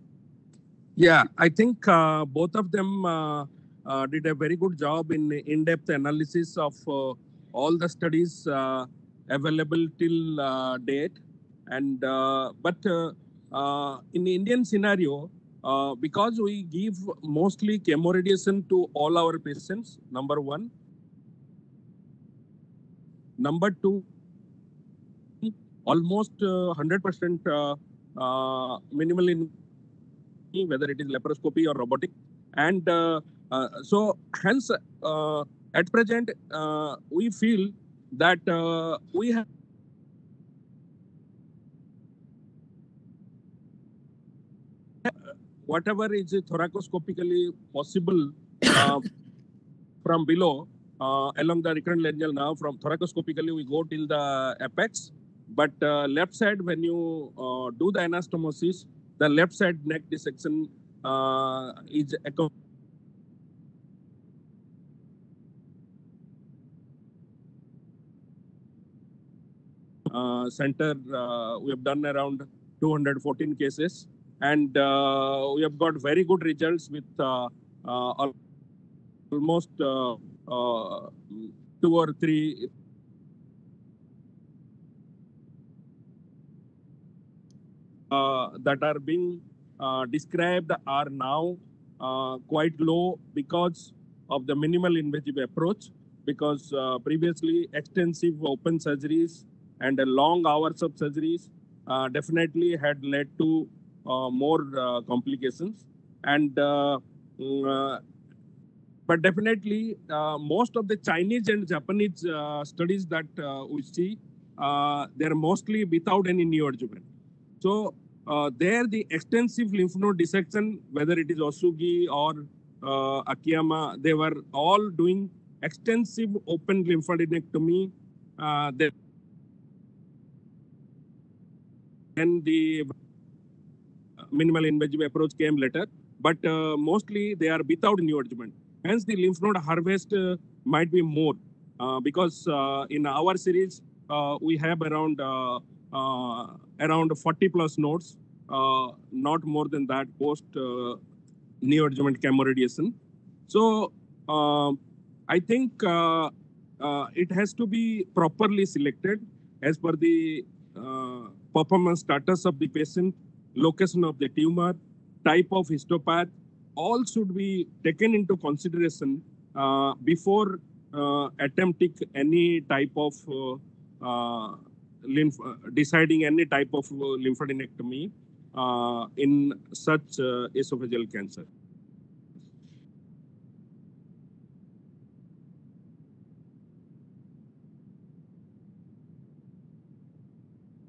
Yeah, I think both of them did a very good job in in-depth analysis of all the studies available till date. And but in the Indian scenario, because we give mostly chemoradiation to all our patients, number one. Number two, almost 100% minimal in whether it is laparoscopy or robotic. And so hence at present we feel that we have whatever is thoracoscopically possible from below along the recurrent laryngeal nerve. From thoracoscopically, we go till the apex. But left side, when you do the anastomosis, the left side neck dissection is center. We have done around 214 cases, and we have got very good results with almost 2 or 3 that are being described are now quite low because of the minimal invasive approach, because previously extensive open surgeries and long hours of surgeries definitely had led to more complications. And but definitely most of the Chinese and Japanese studies that we see, they're mostly without any neoadjuvant. So there the extensive lymph node dissection, whether it is Osugi or Akiyama, they were all doing extensive open lymphadenectomy. Then the minimal invasive approach came later, but mostly they are without neoadjuvant. Hence, the lymph node harvest might be more because in our series we have around 40 plus nodes, not more than that post neoadjuvant chemoradiation. So I think it has to be properly selected as per the performance status of the patient, location of the tumor, type of histopath, all should be taken into consideration before attempting any type of deciding any type of lymphadenectomy in such esophageal cancer.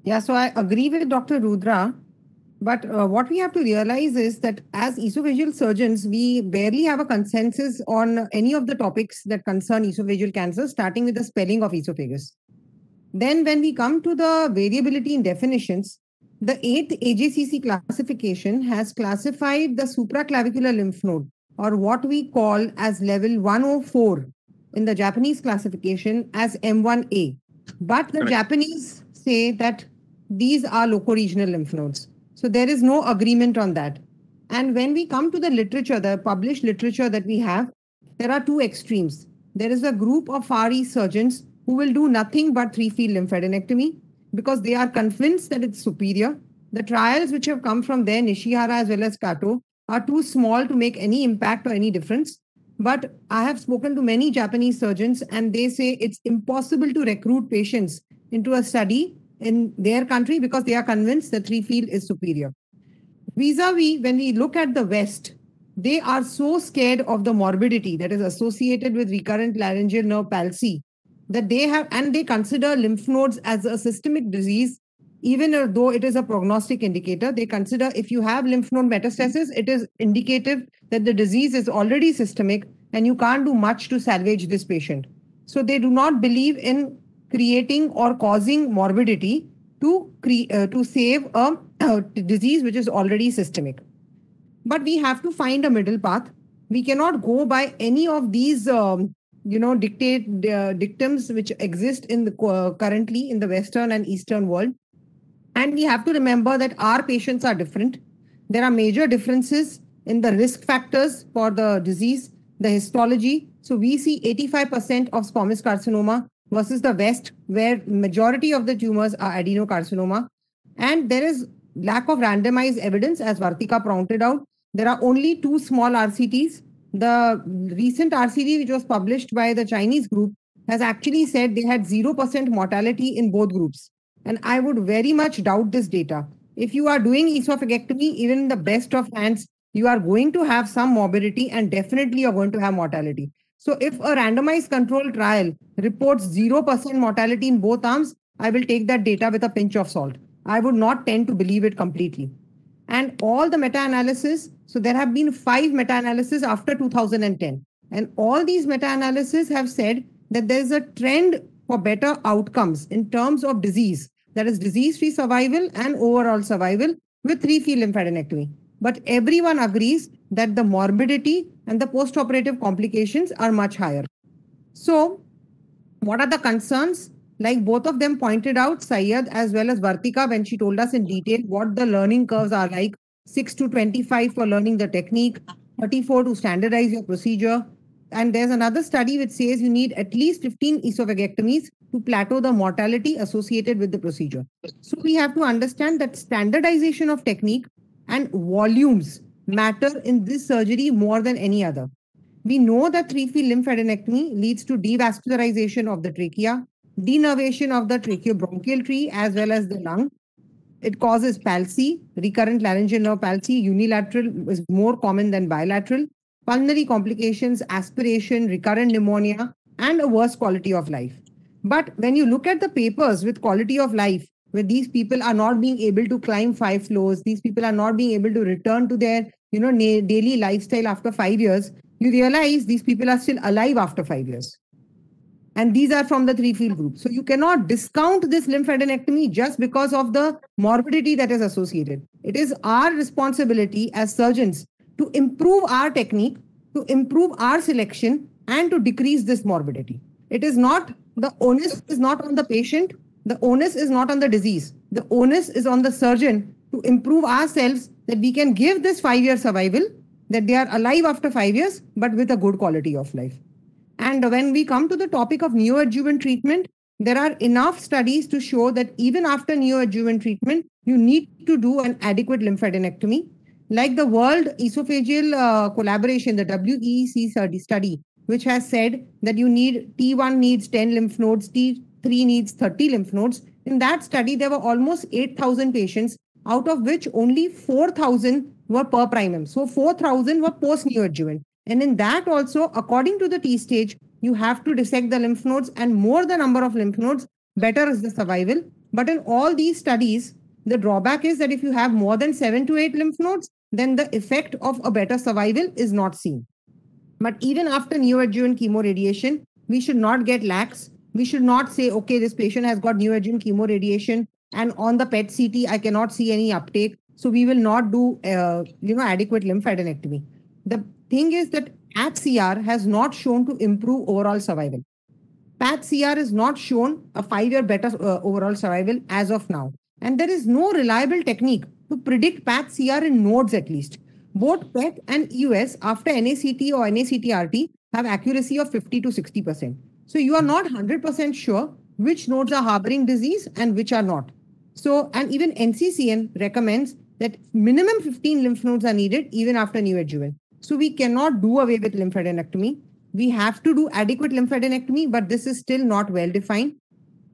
Yeah, so I agree with Dr. Rudra. But what we have to realize is that as esophageal surgeons, we barely have a consensus on any of the topics that concern esophageal cancer, starting with the spelling of esophagus. Then when we come to the variability in definitions, the 8th AJCC classification has classified the supraclavicular lymph node, or what we call as level 104 in the Japanese classification as M1A. But the Japanese say that these are locoregional lymph nodes. So there is no agreement on that. And when we come to the literature, the published literature that we have, there are two extremes. There is a group of Far East surgeons who will do nothing but 3-field lymphadenectomy because they are convinced that it's superior. The trials which have come from there, Nishihara as well as Kato, are too small to make any impact or any difference. But I have spoken to many Japanese surgeons and they say it's impossible to recruit patients into a study in their country because they are convinced the 3-field is superior. Vis-a-vis, when we look at the West, they are so scared of the morbidity that is associated with recurrent laryngeal nerve palsy that they consider lymph nodes as a systemic disease, even though it is a prognostic indicator. They consider if you have lymph node metastasis, it is indicative that the disease is already systemic and you can't do much to salvage this patient. So they do not believe in creating or causing morbidity to save a disease which is already systemic. But we have to find a middle path. We cannot go by any of these dictums which exist in the currently in the Western and Eastern world. And we have to remember that our patients are different. There are major differences in the risk factors for the disease, the histology. So we see 85% of squamous carcinoma versus the West, where majority of the tumors are adenocarcinoma. And there is lack of randomized evidence, as Vartika pointed out. There are only 2 small RCTs. The recent RCT, which was published by the Chinese group, has actually said they had 0% mortality in both groups. And I would very much doubt this data. If you are doing esophagectomy, even in the best of hands, you are going to have some morbidity and definitely you're going to have mortality. So if a randomized control trial reports 0% mortality in both arms, I will take that data with a pinch of salt. I would not tend to believe it completely. And all the meta-analysis, so there have been 5 meta-analysis after 2010. And all these meta-analysis have said that there is a trend for better outcomes in terms of disease, that is disease-free survival and overall survival with 3-field lymphadenectomy. But everyone agrees that the morbidity and the post-operative complications are much higher. So what are the concerns? Like both of them pointed out, Syed as well as Vartika, when she told us in detail what the learning curves are like, 6 to 25 for learning the technique, 34 to standardize your procedure. And there's another study which says you need at least 15 esophagectomies to plateau the mortality associated with the procedure. So we have to understand that standardization of technique and volumes matter in this surgery more than any other. We know that 3-field lymphadenectomy leads to devascularization of the trachea, denervation of the tracheobronchial tree as well as the lung. It causes palsy, recurrent laryngeal nerve palsy, unilateral is more common than bilateral, pulmonary complications, aspiration, recurrent pneumonia, and a worse quality of life. But when you look at the papers with quality of life, where these people are not being able to climb 5 floors, these people are not being able to return to their daily lifestyle after 5 years, you realize these people are still alive after 5 years. And these are from the 3-field group. So you cannot discount this lymphadenectomy just because of the morbidity that is associated. It is our responsibility as surgeons to improve our technique, to improve our selection, and to decrease this morbidity. It is not, the onus is not on the patient, the onus is not on the disease. The onus is on the surgeon to improve ourselves that we can give this 5-year survival, that they are alive after 5 years, but with a good quality of life. And when we come to the topic of neoadjuvant treatment, there are enough studies to show that even after neoadjuvant treatment, you need to do an adequate lymphadenectomy. Like the World Esophageal Collaboration, the WEEC study, which has said that you need T1 needs 10 lymph nodes, T3 needs 30 lymph nodes. In that study, there were almost 8,000 patients, out of which only 4,000 were per primum. So 4,000 were post-neoadjuvant. And in that also, according to the T stage, you have to dissect the lymph nodes, and more the number of lymph nodes, better is the survival. But in all these studies, the drawback is that if you have more than 7 to 8 lymph nodes, then the effect of a better survival is not seen. But even after neoadjuvant chemoradiation, we should not get lax. We should not say, okay, this patient has got neoadjuvant chemoradiation and on the PET CT, I cannot see any uptake. So we will not do, adequate lymphadenectomy. The thing is that PAT-CR has not shown to improve overall survival. PAT-CR is not shown a 5-year better overall survival as of now. And there is no reliable technique to predict PAT-CR in nodes at least. Both PET and EUS after NACT or NACT-RT have accuracy of 50 to 60%. So you are not 100% sure which nodes are harboring disease and which are not. So, and even NCCN recommends that minimum 15 lymph nodes are needed even after neoadjuvant. So we cannot do away with lymphadenectomy. We have to do adequate lymphadenectomy, but this is still not well defined.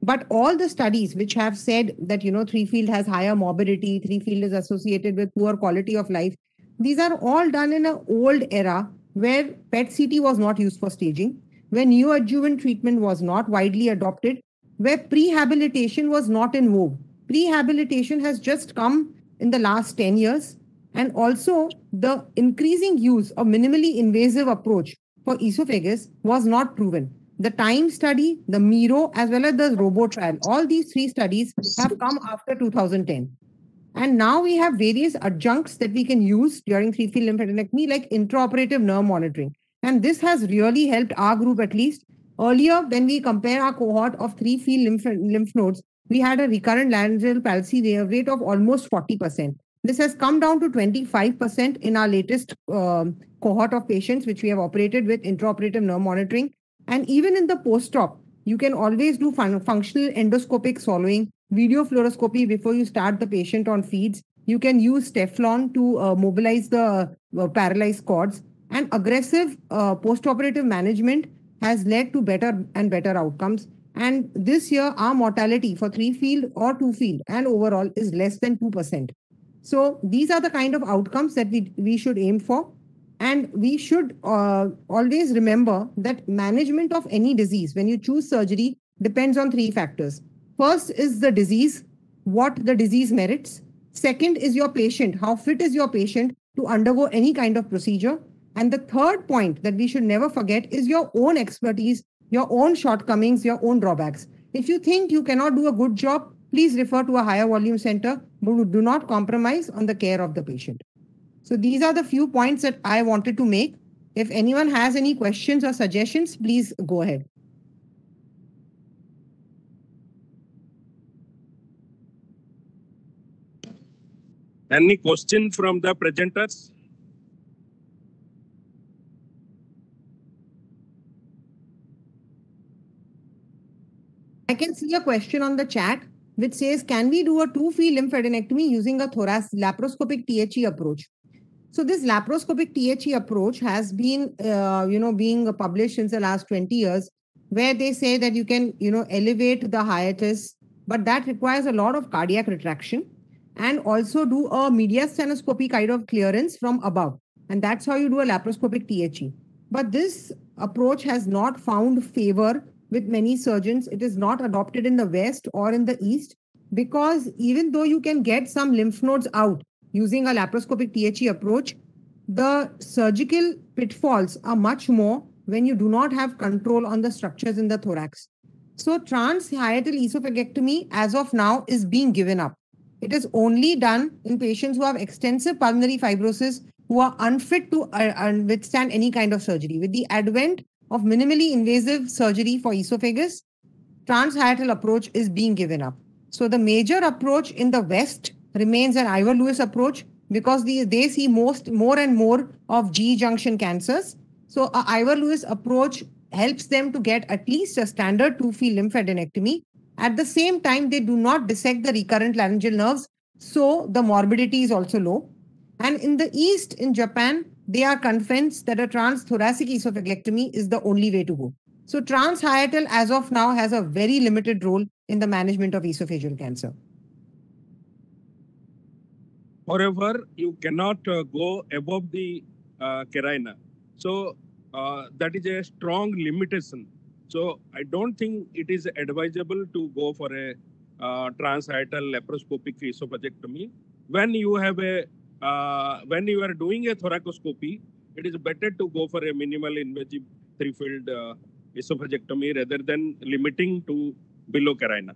But all the studies which have said that, 3-field has higher morbidity, 3-field is associated with poor quality of life, these are all done in an old era where PET-CT was not used for staging, where neoadjuvant treatment was not widely adopted, where prehabilitation was not in vogue. Prehabilitation has just come in the last 10 years. And also the increasing use of minimally invasive approach for esophagus was not proven. The TIME study, the MIRO, as well as the ROBO trial, all these 3 studies have come after 2010. And now we have various adjuncts that we can use during 3-field lymphadenectomy, like intraoperative nerve monitoring. And this has really helped our group at least. Earlier, when we compare our cohort of 3-field lymph nodes, we had a recurrent laryngeal palsy rate of almost 40%. This has come down to 25% in our latest cohort of patients, which we have operated with intraoperative nerve monitoring. And even in the post-op, you can always do functional endoscopic swallowing, video fluoroscopy before you start the patient on feeds. You can use Teflon to mobilize the paralyzed cords. And aggressive post-operative management has led to better and better outcomes. And this year, our mortality for 3-field or 2-field and overall is less than 2%. So these are the kind of outcomes that we should aim for. And we should always remember that management of any disease, when you choose surgery, depends on 3 factors. First is the disease, what the disease merits. Second is your patient. How fit is your patient to undergo any kind of procedure? And the third point that we should never forget is your own expertise, your own shortcomings, your own drawbacks. If you think you cannot do a good job, please refer to a higher volume center, but do not compromise on the care of the patient. So these are the few points that I wanted to make. If anyone has any questions or suggestions, please go ahead. Any question from the presenters? I can see a question on the chat which says, can we do a two-field lymphadenectomy using a laparoscopic THE approach? So this laparoscopic THE approach has been, being published since the last 20 years, where they say that you can, elevate the hiatus, but that requires a lot of cardiac retraction and also do a mediastinoscopy kind of clearance from above. And that's how you do a laparoscopic THE. But this approach has not found favor with many surgeons. It is not adopted in the West or in the East because even though you can get some lymph nodes out using a laparoscopic THE approach, the surgical pitfalls are much more when you do not have control on the structures in the thorax. So transhiatal esophagectomy as of now is being given up. It is only done in patients who have extensive pulmonary fibrosis, who are unfit to withstand any kind of surgery. With the advent of minimally invasive surgery for esophagus, transhiatal approach is being given up. So the major approach in the West remains an Ivor Lewis approach because they see more and more of G junction cancers. So a Ivor Lewis approach helps them to get at least a standard two-field lymphadenectomy. At the same time, they do not dissect the recurrent laryngeal nerves, so the morbidity is also low. And in the East, in Japan, they are convinced that a transthoracic esophagectomy is the only way to go. So transhiatal as of now has a very limited role in the management of esophageal cancer. However, you cannot go above the carina. So that is a strong limitation. So I don't think it is advisable to go for a transhiatal laparoscopic esophagectomy. When you have when you are doing a thoracoscopy, it is better to go for a minimal invasive three-field esophagectomy rather than limiting to below carina.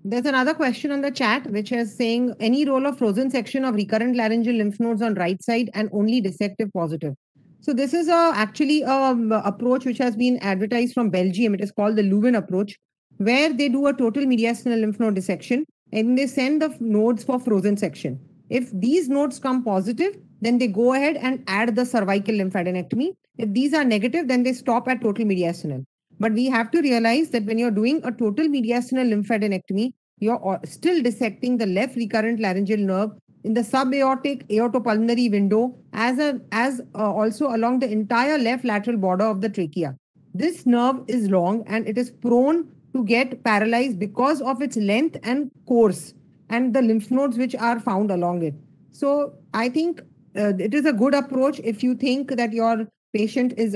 There's another question on the chat which is saying any role of frozen section of recurrent laryngeal lymph nodes on right side and only dissective positive. So this is actually a approach which has been advertised from Belgium. It is called the Leuven approach, where they do a total mediastinal lymph node dissection and they send the nodes for frozen section. If these nodes come positive, then they go ahead and add the cervical lymphadenectomy. If these are negative, then they stop at total mediastinal. But we have to realize that when you're doing a total mediastinal lymphadenectomy, you're still dissecting the left recurrent laryngeal nerve in the subaortic aortopulmonary window as also along the entire left lateral border of the trachea. This nerve is long and it is prone to get paralyzed because of its length and course and the lymph nodes which are found along it. So I think it is a good approach if you think that your patient is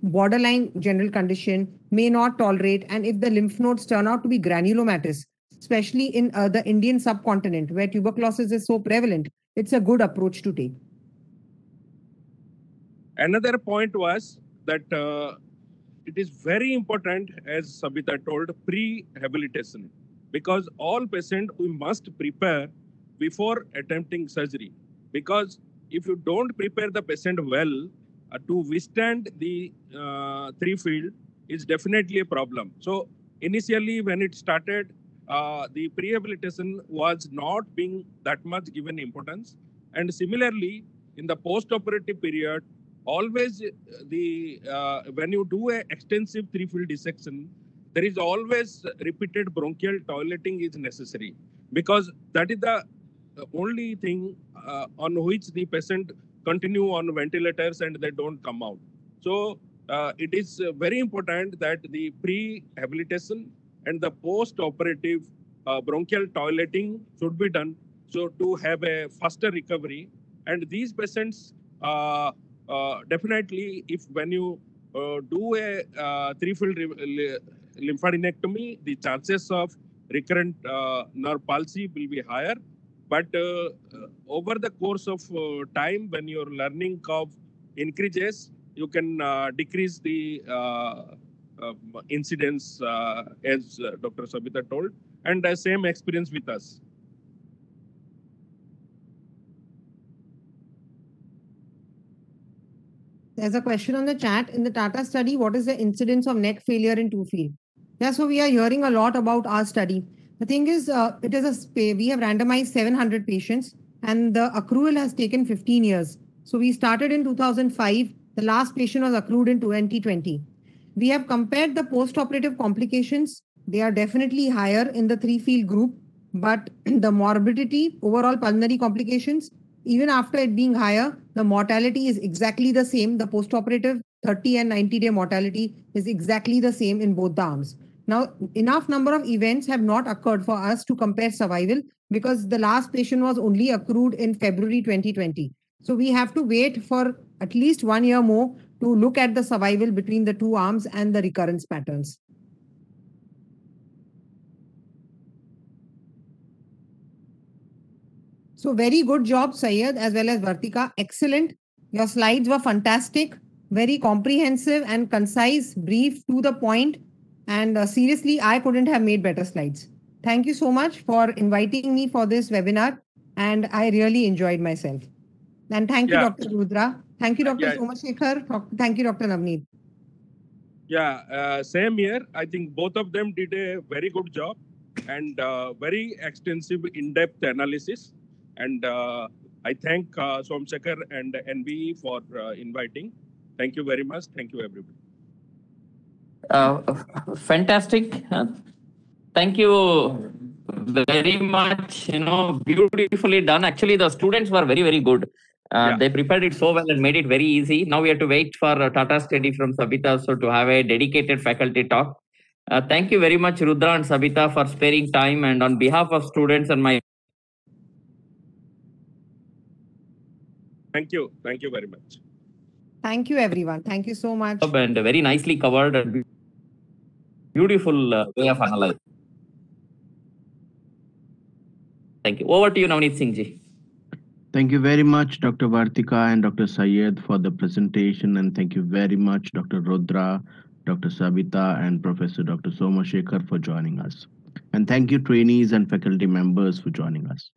borderline general condition, may not tolerate, and if the lymph nodes turn out to be granulomatous, especially in the Indian subcontinent where tuberculosis is so prevalent, it's a good approach to take. Another point was that it is very important, as Sabita told, pre-habilitation, because all patients we must prepare before attempting surgery. Because if you don't prepare the patient well to withstand the three-field, is definitely a problem. So initially, when it started, the pre-habilitation was not being that much given importance, and similarly in the post-operative period, always when you do a extensive three-field dissection, there is always repeated bronchial toileting is necessary, because that is the only thing on which the patient continue on ventilators and they don't come out. So it is very important that the pre-habilitation and the post-operative bronchial toileting should be done, so to have a faster recovery. And these patients definitely, if when you do a three-field lymphadenectomy, the chances of recurrent nerve palsy will be higher. But over the course of time, when your learning curve increases, you can decrease the incidence, as Dr. Sabita told, and the same experience with us. There's a question on the chat. In the Tata study, what is the incidence of neck failure in two field? Yeah, so we are hearing a lot about our study. The thing is, we have randomized 700 patients and the accrual has taken 15 years. So we started in 2005. The last patient was accrued in 2020. We have compared the post-operative complications. They are definitely higher in the three-field group, but the morbidity, overall pulmonary complications, even after it being higher, the mortality is exactly the same. The post-operative 30 and 90-day mortality is exactly the same in both the arms. Now, enough number of events have not occurred for us to compare survival because the last patient was only accrued in February 2020. So we have to wait for at least 1 year more to look at the survival between the two arms and the recurrence patterns. So very good job, Syed, as well as Vartika. Excellent. Your slides were fantastic, very comprehensive and concise, brief, to the point. And seriously, I couldn't have made better slides. Thank you so much for inviting me for this webinar. And I really enjoyed myself. And thank you, Dr. Rudra. Thank you, Dr. Somashekar. Thank you, Dr. Navneet. Yeah, same here. I think both of them did a very good job and very extensive in-depth analysis. And I thank Somsekar and NBE for inviting. Thank you very much. Thank you, everybody. Fantastic. Thank you very much. Beautifully done. Actually, the students were very, very good. They prepared it so well and made it very easy. Now we have to wait for Tata study from Sabita so to have a dedicated faculty talk. Thank you very much, Rudra and Sabita, for sparing time. And on behalf of students and my... Thank you. Thank you very much. Thank you, everyone. Thank you so much. And very nicely covered and beautiful way of analyzing. Thank you. Over to you, Navneet Singh ji. Thank you very much, Dr. Vartika and Dr. Syed for the presentation. And thank you very much, Dr. Rudra, Dr. Sabita, and Professor Dr. Somashekar for joining us. And thank you, trainees and faculty members for joining us.